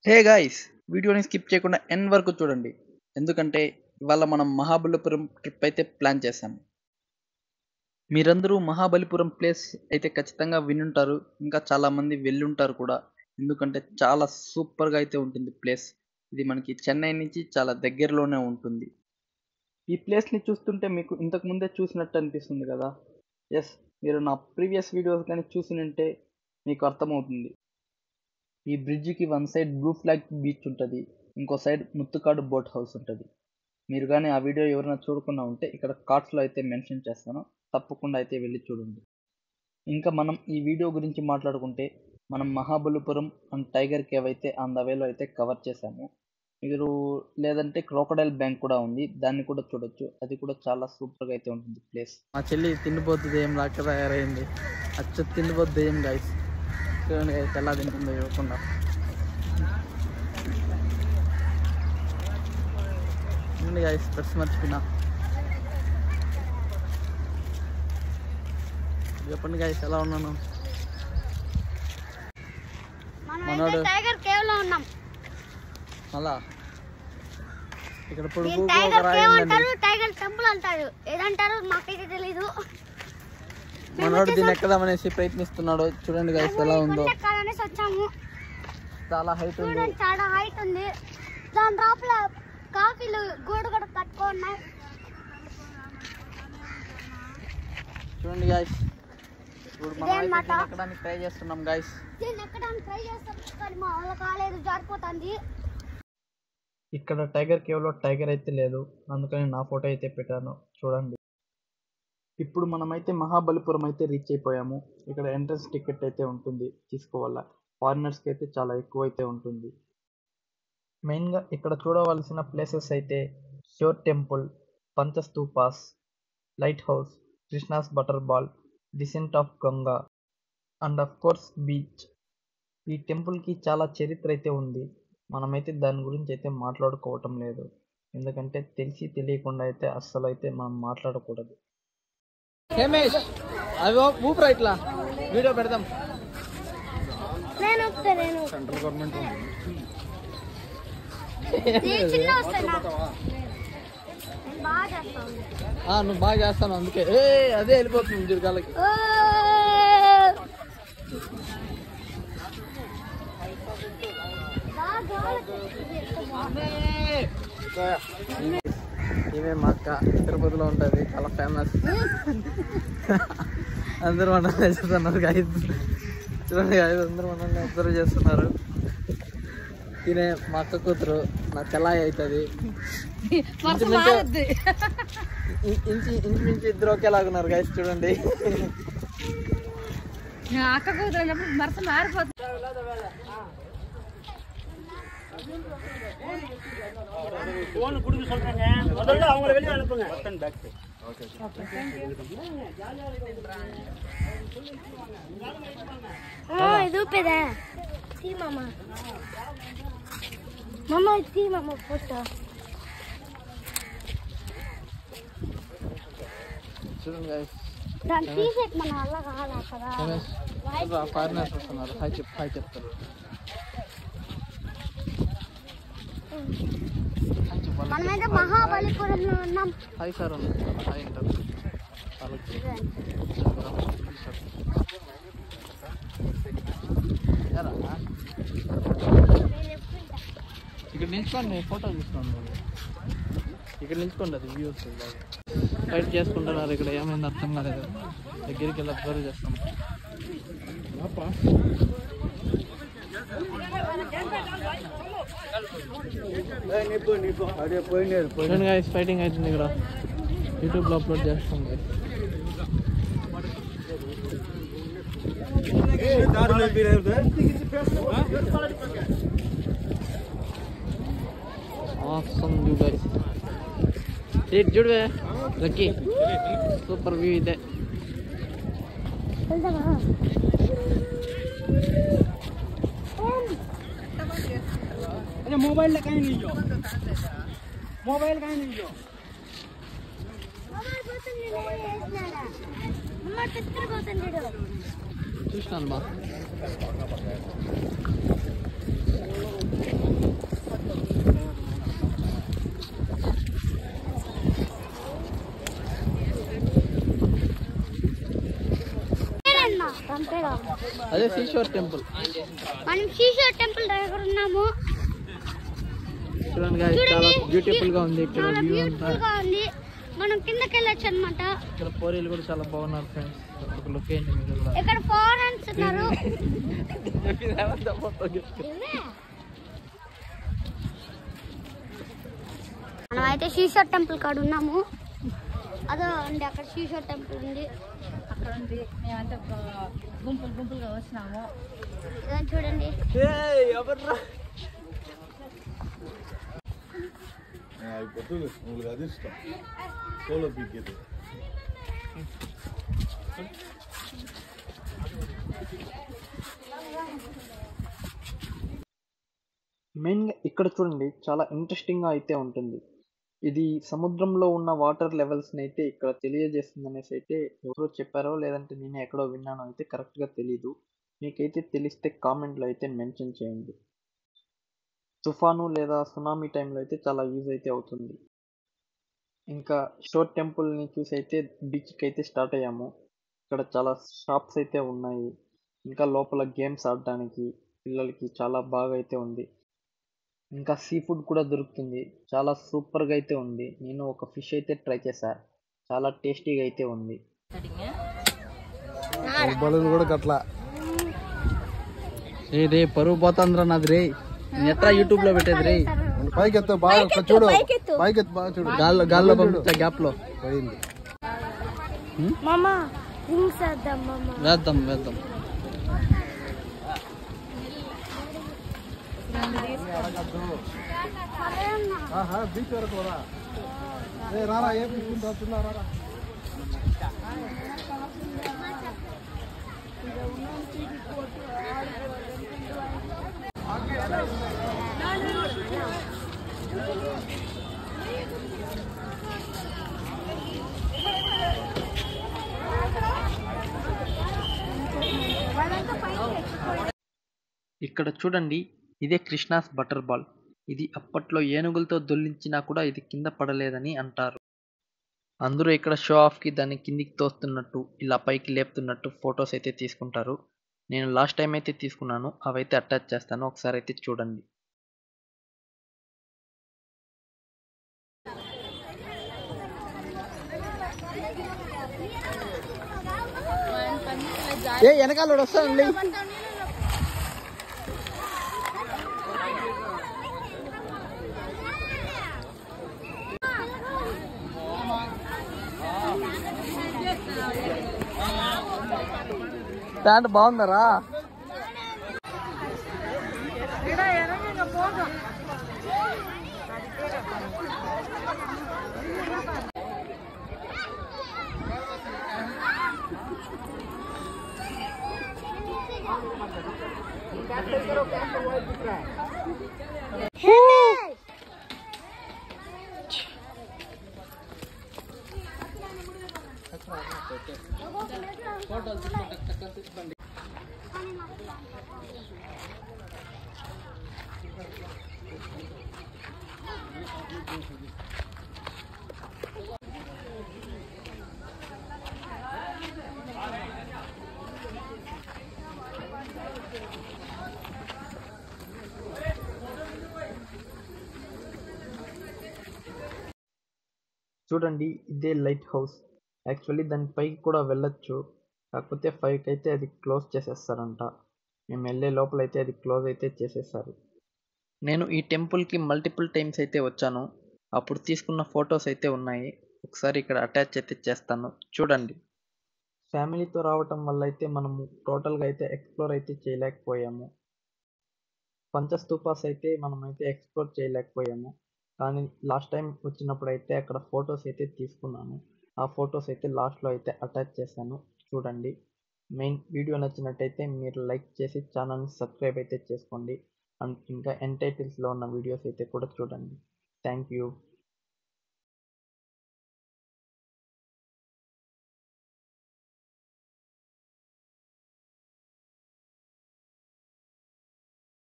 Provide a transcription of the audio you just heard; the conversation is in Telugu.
హే గాయ్స్, వీడియోని స్కిప్ చేయకుండా ఎండ్ వరకు చూడండి. ఎందుకంటే ఇవాళ మనం మహాబలిపురం ట్రిప్ అయితే ప్లాన్ చేశాము. మీరందరూ మహాబలిపురం ప్లేస్ అయితే ఖచ్చితంగా వినుంటారు, ఇంకా చాలామంది వెళ్ళుంటారు కూడా. ఎందుకంటే చాలా సూపర్గా అయితే ఉంటుంది ప్లేస్. ఇది మనకి చెన్నై నుంచి చాలా దగ్గరలోనే ఉంటుంది. ఈ ప్లేస్ని చూస్తుంటే మీకు ఇంతకు ముందే చూసినట్టు అనిపిస్తుంది కదా. ఎస్, మీరు నా ప్రీవియస్ వీడియోస్ కానీ చూసినంటే మీకు అర్థమవుతుంది. ఈ బ్రిడ్జికి one side blue flag beach ఉంటుంది, ఇంకో సైడ్ ముత్తుకాడు బోట్ హౌస్ ఉంటుంది. మీరు కానీ ఆ వీడియో ఎవరైనా చూడకుండా ఉంటే ఇక్కడ కార్డ్స్లో అయితే మెన్షన్ చేస్తాను, తప్పకుండా అయితే వెళ్ళి చూడండి. ఇంకా మనం ఈ వీడియో గురించి మాట్లాడుకుంటే మనం మహాబలిపురం అండ్ టైగర్ కేవ్ అయితే ఆన్ ద వేలో అయితే కవర్ చేశాము. మీరు లేదంటే క్రోకడైల్ బ్యాంక్ కూడా ఉంది, దాన్ని కూడా చూడొచ్చు. అది కూడా చాలా సూపర్గా అయితే ఉంటుంది ప్లేస్. మా చెల్లి తిండిపోతుంది ఏం లాక్క తయారైంది, అచ్చ తిండిపోద్ది ఏం గైస్. చూడండి గైస్ ఎలా తింటుందో ఇవ్వకుండా. చూడండి గైస్, డ్రెస్ మర్చిపోయినా. చెప్పండి గైస్ ఎలా ఉన్నాను. మనోడు మళ్ళా ఇక్కడ మనోడు దీన్ని ఎక్కదామనేసి ప్రయత్నిస్తున్నాడు. చూడండి గైస్ ఎలా ఉందో. చాలా హైట్ ఉంది. దాని లోపల కాఫీలు గూడు కూడా కట్టుకున్నాయి. చూడండి గైస్, ఇప్పుడు మనం ఎక్కడానికి ట్రై చేస్తున్నాం గైస్. ఇక్కడ టైగర్ కేవ్ లో టైగర్ అయితే లేదు, అందుకని నా ఫోటో అయితే పెట్టాను చూడండి. ఇప్పుడు మనమైతే మహాబలిపురం అయితే రీచ్ అయిపోయాము. ఇక్కడ ఎంట్రన్స్ టికెట్ అయితే ఉంటుంది, తీసుకోవాలా. ఫారినర్స్కి అయితే చాలా ఎక్కువ అయితే ఉంటుంది. మెయిన్గా ఇక్కడ చూడవలసిన ప్లేసెస్ అయితే ష్యోర్ టెంపుల్, పంచస్తూపాస్, light house, Krishna's butter ball, descent of Ganga and of course beach. ఈ టెంపుల్కి చాలా చరిత్ర అయితే ఉంది. మనమైతే దాని గురించి అయితే మాట్లాడుకోవటం లేదు, ఎందుకంటే తెలిసి తెలియకుండా అయితే అస్సలు అయితే మనం మాట్లాడకూడదు. ఊపిరా ఇట్లా వీడియో పెడదాం. సెంట్రల్ గవర్నమెంట్ నువ్వు బాగా చేస్తాను, అందుకే అదే వెళ్ళిపోతుంది దుర్గాలకి. ఈమె మా అక్క, తిరుపతిలో ఉంటుంది, చాలా ఫేమస్. అందరూ మనల్ని చేస్తున్నారు గైస్. చూడండి గైస్, అందరూ మనల్ని అబ్జర్వ్ చేస్తున్నారు. తినే మా అక్క కూతురు, నా తెల్లాయి అవుతుంది. ఇంచుమించు ఇద్దరు ఒకేలాగున్నారు గైస్. చూడండి అక్క కూతురు మరస మారిపోతుంది. ఇది ఊపేదా మామా ఇది మామ ఫోటో చూడండి గైస్. దాని టీషర్ట్ మన వల్ల కాదు కదా. ఫారినర్స్ వస్తున్నారు, హాయ్ చెప్ హాయ్ చెప్తారు. మనమైతే మహాబలిపురంలో ఉన్నాం. హాయ్ సార్ హాయ్ అంటారు. ఇక్కడ నిల్చుకోండి, ఫోటో తీసుకోండి. ఇక్కడ నిల్చుకోండి, అది వ్యూస్ ఫైట్ చేసుకుంటున్నారు. ఇక్కడ ఏమైంది అర్థం కాలేదు, దగ్గరికి వెళ్ళి అబ్జర్వ్ చేస్తాం. ఫైటింగ్ అవుతుంది ఇక్కడ, యూట్యూబ్లో అప్లోడ్ చేస్తాం. Awesome view guys. Hey, చూడవే లక్కీ, సూపర్ వ్యూ ಇದೆ. मोबाइल कहीं नहीं जो मोबाइल कहीं नहीं जो చూస్తాను బా. అదే సీషోర్ టెంపుల్. మనం సీషోర్ టెంపుల్ దగ్గర ఉన్నాము. చూడండి guys, చాలా బ్యూటిఫుల్ గా ఉంది ఇక్కడ చాలా వ్యూ అంతా. బ్యూటిఫుల్ గా ఉంది. మనం కిందకి వెళ్ళొచ్చు అన్నమాట. ఇక్కడ పోరీలు కూడా చాలా బాగున్నారు ఫ్రెండ్స్. ఒక లుక్ ఏంటి మీరు కూడా. ఇక్కడ ఫారెన్స్ ఉన్నారు. మనం అయితే సీషోర్ టెంపుల్ కాడ ఉన్నాము. అదో అండి అక్కడ సీషోర్ టెంపుల్ ఉంది. అక్కడ ఉంది. మేమంతా గుంపులుగా వచ్చినాము. ఇదని చూడండి. உங்களுக்கு அதிர்ஷ்டம் சோலோ பீக்கிறது మెయిన్గా ఇక్కడ చూడండి చాలా ఇంట్రెస్టింగ్గా అయితే ఉంటుంది. ఇది సముద్రంలో ఉన్న వాటర్ లెవెల్స్ని అయితే ఇక్కడ తెలియజేస్తుంది అనేసి అయితే ఎవరో చెప్పారో లేదంటే నేను ఎక్కడో విన్నానో అయితే కరెక్ట్గా తెలీదు. మీకైతే తెలిస్తే కామెంట్లో అయితే మెన్షన్ చేయండి. తుఫాను లేదా సునామీ టైంలో అయితే చాలా యూజ్ అయితే అవుతుంది. ఇంకా షోర్ టెంపుల్ని చూసి అయితే బీచ్కి అయితే స్టార్ట్ అయ్యాము. ఇక్కడ చాలా షాప్స్ అయితే ఉన్నాయి. ఇంకా లోపల గేమ్స్ ఆడడానికి పిల్లలకి చాలా బాగా అయితే ఉంది. ఇంకా సీ ఫుడ్ కూడా దొరుకుతుంది. చాలా సూపర్గా అయితే ఉంది. నేను ఒక ఫిష్ అయితే ట్రై చేశా. చాలా టేస్టీగా అయితే ఉంది. బలూన్ కూడా కట్లా రే పరువు పోతాంద్రా నాది రే. నేను ఎట్లా యూట్యూబ్ లో పెట్టేది రే. పైకి ఎత్త బాగా చూడు, పైకి ఎత్తు బాగా చూడు. గాల్లో పంపించా గ్యాప్ లో. పోయింది. మామా రింగ్స్ వేద్దాం మామా. వేద్దాం. బీచ్ వరకు రా. రారా ఏం తీసుకుంటా రారా. ఇక్కడ చూడండి, ఇదే కృష్ణాస్ బటర్ బాల్. ఇది అప్పట్లో ఏనుగులతో దొల్లించినా కూడా ఇది కింద పడలేదని అంటారు. అందరూ ఇక్కడ షో ఆఫ్కి దాన్ని కిందికి తోస్తున్నట్టు ఇలా పైకి లేపుతున్నట్టు ఫొటోస్ అయితే తీసుకుంటారు. నేను లాస్ట్ టైం అయితే తీసుకున్నాను. అవైతే అటాచ్ చేస్తాను, ఒకసారి అయితే చూడండి. వెనకాల వస్తానండి. స్టాండ్ బాగుందరా? చూడండి, ఇదే లైట్ హౌస్. యాక్చువల్లీ దాని పైకి కూడా వెళ్ళొచ్చు, కాకపోతే 5కి అయితే అది క్లోజ్ చేసేస్తారంట. మేము వెళ్ళే లోపల అయితే అది క్లోజ్ అయితే చేసేసారు. నేను ఈ టెంపుల్కి మల్టిపుల్ టైమ్స్ అయితే వచ్చాను. అప్పుడు తీసుకున్న ఫొటోస్ అయితే ఉన్నాయి. ఒకసారి ఇక్కడ అటాచ్ అయితే చేస్తాను, చూడండి. ఫ్యామిలీతో రావటం వల్ల అయితే మనము టోటల్గా అయితే ఎక్స్ప్లోర్ అయితే చేయలేకపోయాము. పంచస్తూపాస్ అయితే మనమైతే ఎక్స్ప్లోర్ చేయలేకపోయాము. కానీ లాస్ట్ టైం వచ్చినప్పుడు అయితే అక్కడ ఫొటోస్ అయితే తీసుకున్నాను. ఆ ఫొటోస్ అయితే లాస్ట్లో అయితే అటాచ్ చేశాను, చూడండి. మెయిన్ వీడియో నచ్చినట్టయితే మీరు లైక్ చేసి ఛానల్ని సబ్స్క్రైబ్ అయితే చేసుకోండి. అండ్ ఇంకా ఎండ్ టైటిల్స్లో ఉన్న వీడియోస్ అయితే కూడా చూడండి. Thank you.